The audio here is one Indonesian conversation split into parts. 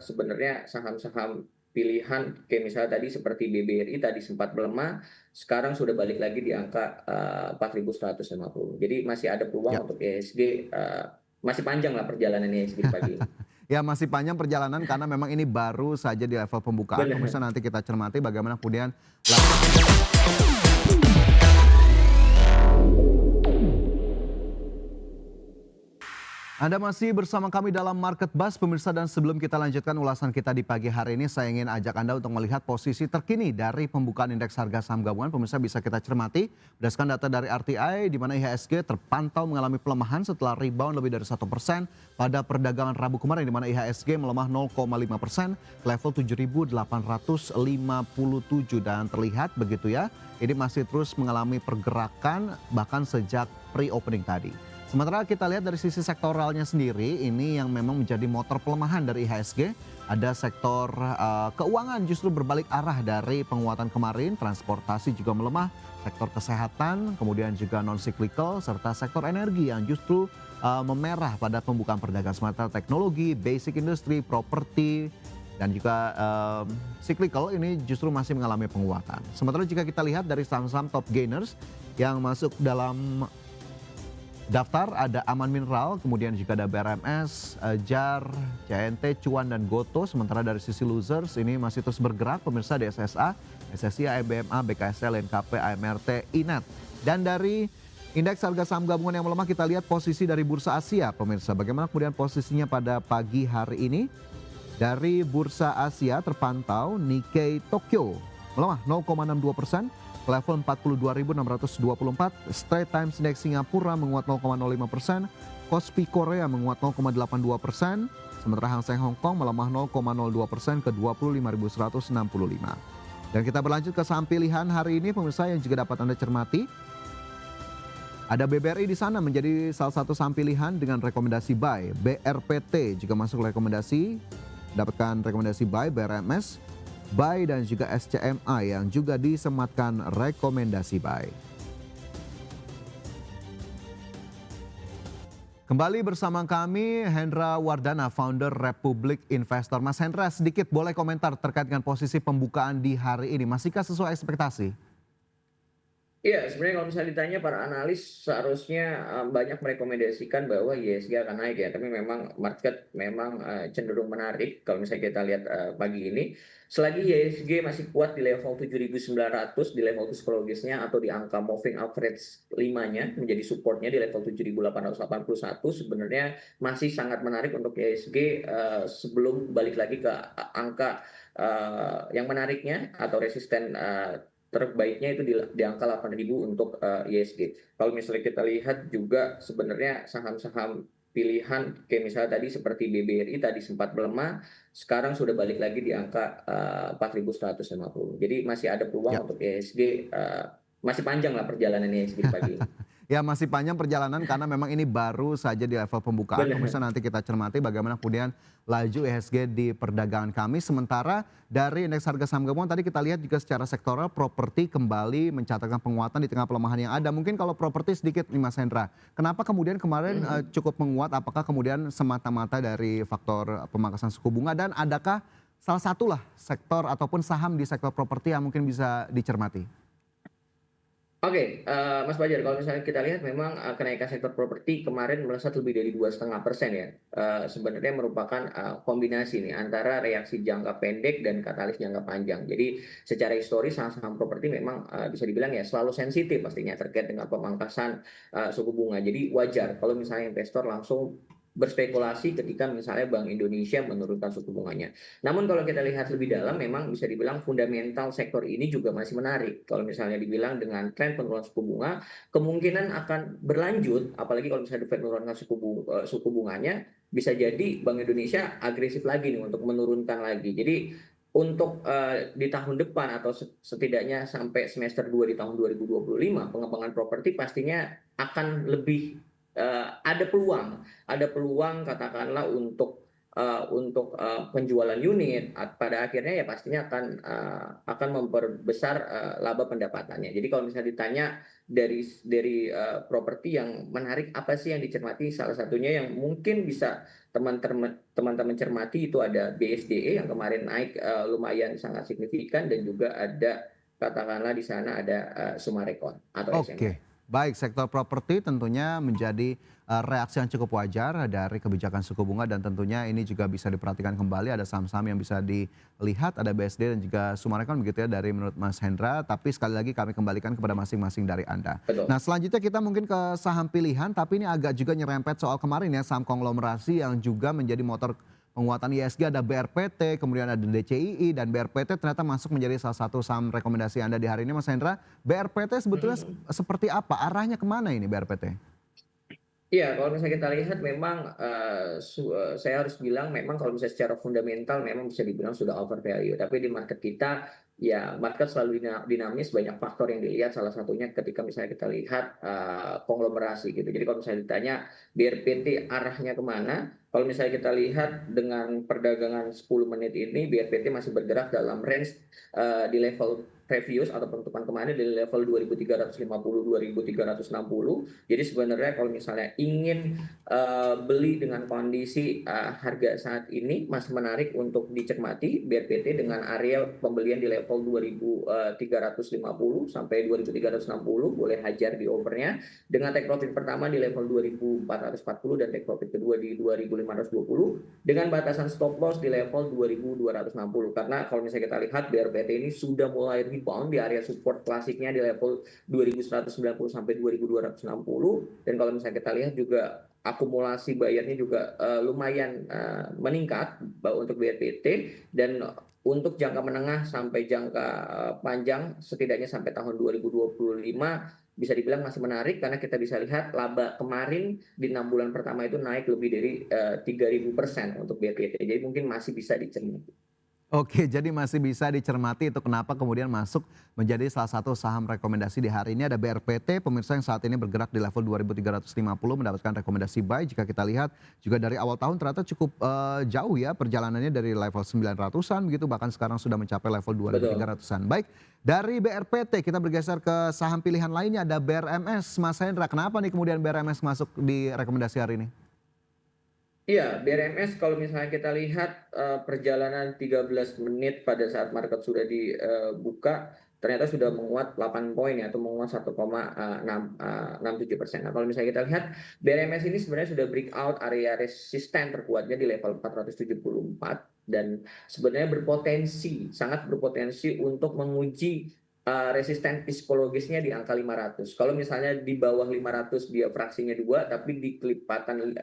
sebenarnya saham-saham pilihan kayak misalnya tadi seperti BBRI tadi sempat melemah, sekarang sudah balik lagi di angka 4.150. Jadi masih ada Ya. peluang untuk IHSG, masih panjang lah perjalanan IHSG di pagi ini. Ya masih panjang perjalanan karena memang ini baru saja di level pembukaan. Pemirsa Benar. nanti kita cermati bagaimana kemudian Anda masih bersama kami dalam Market Buzz, pemirsa, dan sebelum kita lanjutkan ulasan kita di pagi hari ini, saya ingin ajak Anda untuk melihat posisi terkini dari pembukaan indeks harga saham gabungan. Pemirsa bisa kita cermati berdasarkan data dari RTI, di mana IHSG terpantau mengalami pelemahan setelah rebound lebih dari 1% pada perdagangan Rabu kemarin, di mana IHSG melemah 0,5% level 7.857 dan terlihat begitu ya, ini masih terus mengalami pergerakan bahkan sejak pre-opening tadi. Sementara kita lihat dari sisi sektoralnya sendiri, ini yang memang menjadi motor pelemahan dari IHSG. Ada sektor keuangan justru berbalik arah dari penguatan kemarin, transportasi juga melemah, sektor kesehatan, kemudian juga non-cyclical, serta sektor energi yang justru memerah pada pembukaan perdagangan. Sementara teknologi, basic industry, properti, dan juga cyclical ini justru masih mengalami penguatan. Sementara jika kita lihat dari saham-saham top gainers yang masuk dalam daftar, ada Aman Mineral, kemudian juga ada BRMS, JAR, CNT, Cuan, dan Goto. Sementara dari sisi losers ini masih terus bergerak, pemirsa, di SSA, SSI, ABMA, BKSL, NKP, AMRT, INET. Dan dari indeks harga saham gabungan yang melemah, kita lihat posisi dari Bursa Asia, pemirsa. Bagaimana kemudian posisinya pada pagi hari ini? Dari Bursa Asia terpantau Nikkei Tokyo melemah 0,62%. Level 42.624, Straits Times Index Singapura menguat 0,05%, Kospi Korea menguat 0,82%, sementara Hang Seng Hong Kong melemah 0,02% ke 25.165. Dan kita berlanjut ke saham pilihan hari ini, pemirsa, yang juga dapat Anda cermati. Ada BBRI di sana menjadi salah satu saham pilihan dengan rekomendasi buy. BRPT juga masuk rekomendasi, dapatkan rekomendasi buy. BRMS buy, dan juga SCMA yang juga disematkan rekomendasi buy. Kembali bersama kami Hendra Wardana, founder Republik Investor. Mas Hendra, sedikit boleh komentar terkait dengan posisi pembukaan di hari ini. Masihkah sesuai ekspektasi? Iya, sebenarnya kalau misalnya ditanya para analis seharusnya banyak merekomendasikan bahwa IHSG akan naik ya, tapi memang market memang cenderung menarik kalau misalnya kita lihat pagi ini. Selagi IHSG masih kuat di level 7.900 di level psikologisnya atau di angka moving average 5-nya menjadi supportnya di level 7.881, sebenarnya masih sangat menarik untuk IHSG sebelum balik lagi ke angka yang menariknya atau resisten terbaiknya itu di angka 8.000 untuk IHSG. Kalau misalnya kita lihat juga sebenarnya saham-saham pilihan kayak misalnya tadi seperti BBRI tadi sempat melemah, sekarang sudah balik lagi di angka 4.150. Jadi masih ada Ya. peluang untuk IHSG, masih panjang lah perjalanan IHSG di pagi ini. Ya masih panjang perjalanan karena memang ini baru saja di level pembukaan. Pemirsa Benar. nanti kita cermati bagaimana kemudian laju IHSG di perdagangan kami. Sementara dari indeks harga saham gabungan tadi kita lihat juga secara sektoral properti kembali mencatatkan penguatan di tengah pelemahan yang ada. Mungkin kalau properti sedikit nih Mas Hendra. Kenapa kemudian kemarin cukup menguat? Apakah kemudian semata-mata dari faktor pemangkasan suku bunga, dan adakah salah satulah sektor ataupun saham di sektor properti yang mungkin bisa dicermati? Oke, Mas Fajar, kalau misalnya kita lihat memang kenaikan sektor properti kemarin melesat lebih dari 2,5% ya. Sebenarnya merupakan kombinasi nih antara reaksi jangka pendek dan katalis jangka panjang. Jadi secara historis saham-saham properti memang bisa dibilang ya selalu sensitif pastinya terkait dengan pemangkasan suku bunga. Jadi wajar kalau misalnya investor langsung berspekulasi ketika misalnya Bank Indonesia menurunkan suku bunganya. Namun kalau kita lihat lebih dalam memang bisa dibilang fundamental sektor ini juga masih menarik. Kalau misalnya dibilang dengan tren penurunan suku bunga, kemungkinan akan berlanjut, apalagi kalau misalnya The Fed menurunkan suku bunganya, bisa jadi Bank Indonesia agresif lagi nih untuk menurunkan lagi. Jadi untuk di tahun depan atau setidaknya sampai semester 2 di tahun 2025, pengembangan properti pastinya akan lebih ada peluang katakanlah untuk untuk penjualan unit, pada akhirnya ya pastinya akan memperbesar laba pendapatannya. Jadi kalau misalnya ditanya properti yang menarik apa sih yang dicermati, salah satunya yang mungkin bisa teman-teman cermati itu ada BSDE yang kemarin naik lumayan sangat signifikan, dan juga ada katakanlah di sana ada Summarecon atau SMR. Oke, baik, sektor properti tentunya menjadi reaksi yang cukup wajar dari kebijakan suku bunga dan tentunya ini juga bisa diperhatikan kembali ada saham-saham yang bisa dilihat, ada BSD dan juga Summarecon begitu ya dari menurut Mas Hendra, tapi sekali lagi kami kembalikan kepada masing-masing dari Anda. Nah, Betul. selanjutnya kita mungkin ke saham pilihan tapi ini agak juga nyerempet soal kemarin ya, saham konglomerasi yang juga menjadi motor penguatan ISG, ada BRPT, kemudian ada DCII, dan BRPT ternyata masuk menjadi salah satu saham rekomendasi Anda di hari ini Mas Hendra. BRPT sebetulnya Mhm. seperti apa? Arahnya kemana ini BRPT? Iya, kalau misalnya kita lihat memang, saya harus bilang memang kalau misalnya secara fundamental memang bisa dibilang sudah overvalue. Tapi di market kita, ya market selalu dinamis, banyak faktor yang dilihat, salah satunya ketika misalnya kita lihat, konglomerasi gitu. Jadi kalau misalnya ditanya BRPT arahnya kemana, kalau misalnya kita lihat dengan perdagangan 10 menit ini, BRPT masih bergerak dalam range, di level previous atau penutupan kemarin di level 2.350, 2.360. Jadi sebenarnya kalau misalnya ingin beli dengan kondisi harga saat ini masih menarik untuk dicermati BRPT dengan area pembelian di level 2.350 sampai 2.360, boleh hajar di overnya dengan take profit pertama di level 2.440 dan take profit kedua di 2.520 dengan batasan stop loss di level 2.260. Karena kalau misalnya kita lihat BRPT ini sudah mulai rebound di area support klasiknya di level 2.190 sampai 2.260, dan kalau misalnya kita lihat juga akumulasi bayarnya juga lumayan meningkat untuk BRPT, dan untuk jangka menengah sampai jangka panjang setidaknya sampai tahun 2025 bisa dibilang masih menarik karena kita bisa lihat laba kemarin di 6 bulan pertama itu naik lebih dari 3.000% untuk BRPT. Jadi mungkin masih bisa dicermati. Oke, jadi masih bisa dicermati itu kenapa kemudian masuk menjadi salah satu saham rekomendasi di hari ini ada BRPT, pemirsa yang saat ini bergerak di level 2.350 mendapatkan rekomendasi buy. Jika kita lihat juga dari awal tahun ternyata cukup jauh ya perjalanannya dari level 900-an begitu bahkan sekarang sudah mencapai level Betul. 2.300-an. Baik, dari BRPT kita bergeser ke saham pilihan lainnya ada BRMS. Mas Hendra, kenapa nih kemudian BRMS masuk di rekomendasi hari ini? Iya, BRMS kalau misalnya kita lihat, perjalanan 13 menit pada saat market sudah dibuka, ternyata sudah menguat 8 poin ya, atau menguat 1,67%. Nah, kalau misalnya kita lihat, BRMS ini sebenarnya sudah breakout area resisten terkuatnya di level 474, dan sebenarnya sangat berpotensi untuk menguji, resisten psikologisnya di angka 500. Kalau misalnya di bawah 500 dia fraksinya 2, tapi di kelipatan,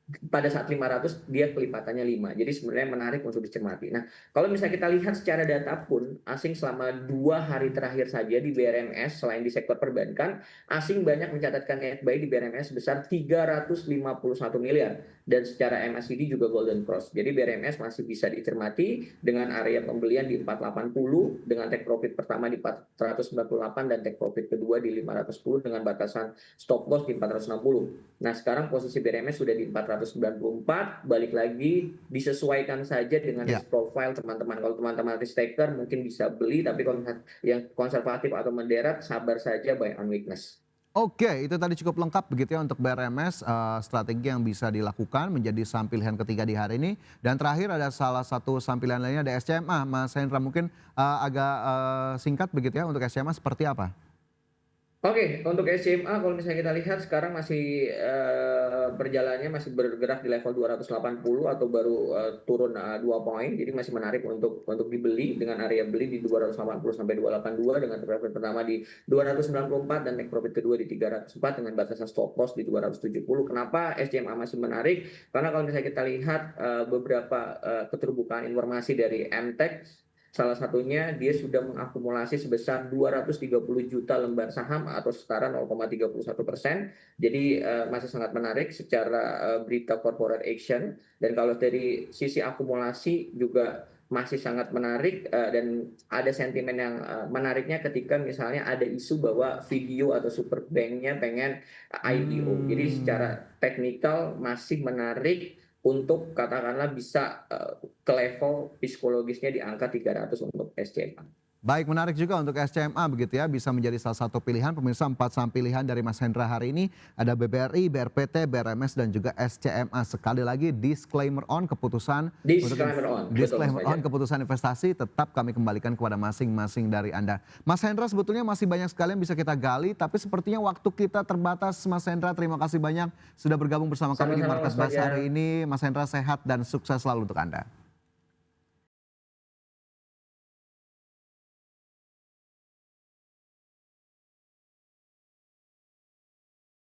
pada saat 500 dia kelipatannya 5. Jadi sebenarnya menarik untuk dicermati. Nah, kalau misalnya kita lihat secara data pun, asing selama 2 hari terakhir saja di BRMS, selain di sektor perbankan, asing banyak mencatatkan net buy di BRMS sebesar 351 miliar. Dan secara MACD juga golden cross. Jadi BRMS masih bisa dicermati dengan area pembelian di 480, dengan take profit pertama di 498 dan take profit kedua di 510 dengan batasan stop loss di 460. Nah, sekarang posisi BRMS sudah di 494, balik lagi disesuaikan saja dengan Ya. risk profile teman-teman. Kalau teman-teman risk taker mungkin bisa beli, tapi kalau yang konservatif atau menderat, sabar saja buy on weakness. Oke, itu tadi cukup lengkap begitu ya untuk BRMS, strategi yang bisa dilakukan menjadi saham pilihan ketiga di hari ini. Dan terakhir ada salah satu saham pilihan lainnya ada SCMA, Mas Hendra mungkin agak singkat begitu ya untuk SCMA seperti apa? Oke, untuk SCMA kalau misalnya kita lihat sekarang masih, perjalanannya masih bergerak di level 280 atau baru, turun, 2 poin. Jadi masih menarik untuk dibeli dengan area beli di 280 sampai 282 dengan profit pertama di 294 dan take profit kedua di 304 dengan batasan stop loss di 270. Kenapa SCMA masih menarik? Karena kalau misalnya kita lihat, beberapa, keterbukaan informasi dari MTEX, salah satunya dia sudah mengakumulasi sebesar 230 juta lembar saham atau setara 0,31%. Jadi masih sangat menarik secara berita corporate action. Dan kalau dari sisi akumulasi juga masih sangat menarik, dan ada sentimen yang menariknya ketika misalnya ada isu bahwa Video atau Superbank-nya pengen IPO. Jadi secara Hmm. teknikal masih menarik untuk katakanlah bisa ke level psikologisnya di angka 300 untuk SCMA. Baik, menarik juga untuk SCMA begitu ya, bisa menjadi salah satu pilihan. Pemirsa, 4 saham pilihan dari Mas Hendra hari ini ada BBRI, BRPT, BRMS dan juga SCMA. Sekali lagi disclaimer on keputusan untuk Disclaimer on, betul Mas disclaimer on Fajar. keputusan investasi tetap kami kembalikan kepada masing-masing dari Anda. Mas Hendra, sebetulnya masih banyak sekali yang bisa kita gali, tapi sepertinya waktu kita terbatas. Mas Hendra, terima kasih banyak sudah bergabung bersama kami di Sama-sama Market Mas Buzz hari Fajar. ini. Mas Hendra, sehat dan sukses selalu untuk Anda.